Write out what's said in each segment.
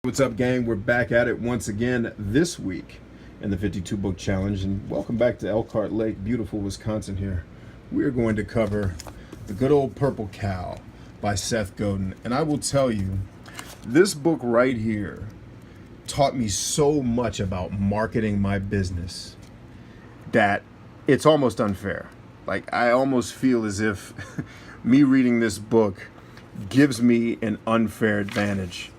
What's up, gang? We're back at it once again this week in the 52 book challenge, and welcome back to Elkhart Lake, beautiful Wisconsin here. We're going to cover The Good Old Purple Cow by Seth Godin. And I will tell you, this book right here taught me so much about marketing my business that it's almost unfair. Like, I almost feel as if me reading this book gives me an unfair advantage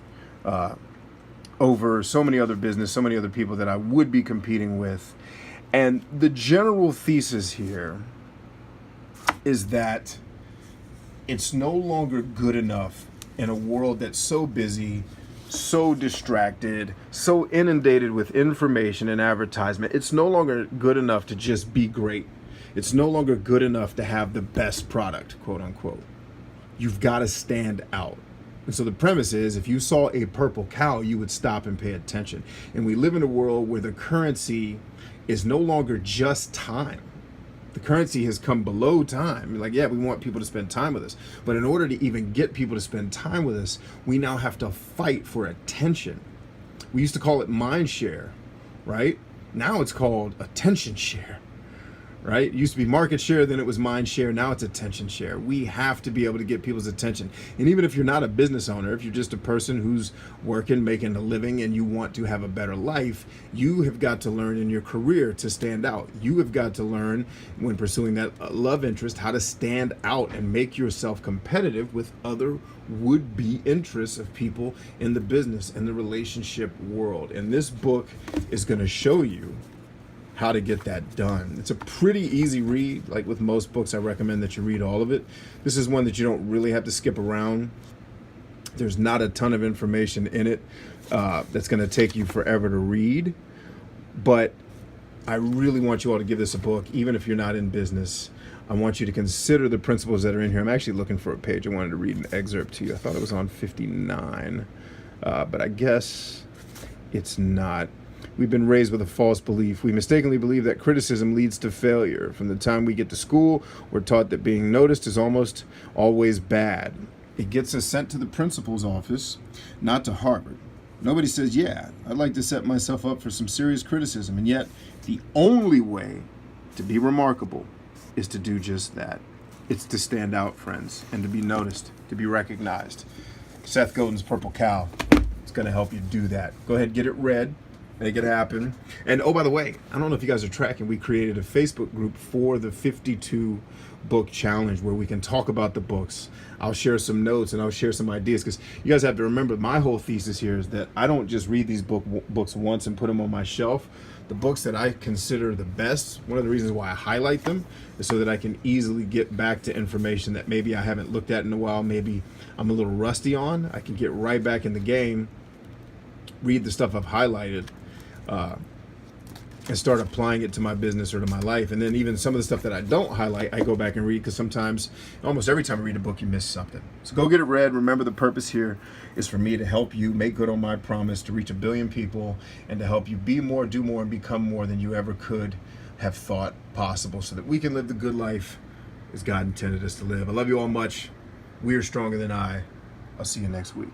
over so many other people that I would be competing with. And the general thesis here is that it's no longer good enough in a world that's so busy, so distracted, so inundated with information and advertisement. It's no longer good enough to just be great. It's no longer good enough to have the best product, quote unquote. You've got to stand out. And so the premise is, if you saw a purple cow, you would stop and pay attention. And we live in a world where the currency is no longer just time. The currency has come below time. Like, yeah, we want people to spend time with us. But in order to even get people to spend time with us, we now have to fight for attention. We used to call it mind share, right? Now it's called attention share. Right? It used to be market share, then it was mind share, now it's attention share. We have to be able to get people's attention. And even if you're not a business owner, if you're just a person who's working, making a living, and you want to have a better life, you have got to learn in your career to stand out. You have got to learn, when pursuing that love interest, how to stand out and make yourself competitive with other would-be interests of people in the business and the relationship world. And this book is going to show you how to get that done. It's a pretty easy read. Like with most books, I recommend that you read all of it. This is one that you don't really have to skip around. There's not a ton of information in it that's going to take you forever to read. But I really want you all to give this a book, even if you're not in business. I want you to consider the principles that are in here. I'm actually looking for a page. I wanted to read an excerpt to you. I thought it was on 59, but I guess it's not. We've been raised with a false belief. We mistakenly believe that criticism leads to failure. From the time we get to school, we're taught that being noticed is almost always bad. It gets us sent to the principal's office, not to Harvard. Nobody says, yeah, I'd like to set myself up for some serious criticism. And yet, the only way to be remarkable is to do just that. It's to stand out, friends, and to be noticed, to be recognized. Seth Godin's Purple Cow is going to help you do that. Go ahead, get it read. Make it happen. And oh, by the way, I don't know if you guys are tracking, we created a Facebook group for the 52 book challenge where we can talk about the books. I'll share some notes and I'll share some ideas, because you guys have to remember, my whole thesis here is that I don't just read these books once and put them on my shelf. The books that I consider the best, one of the reasons why I highlight them is so that I can easily get back to information that maybe I haven't looked at in a while, maybe I'm a little rusty on. I can get right back in the game, read the stuff I've highlighted, and start applying it to my business or to my life. And then even some of the stuff that I don't highlight, I go back and read, because sometimes, almost every time I read a book, you miss something. So go get it read. Remember, the purpose here is for me to help you make good on my promise to reach 1 billion people, and to help you be more, do more, and become more than you ever could have thought possible, so that we can live the good life as God intended us to live. I love you all much. We are stronger than I. I'll see you next week.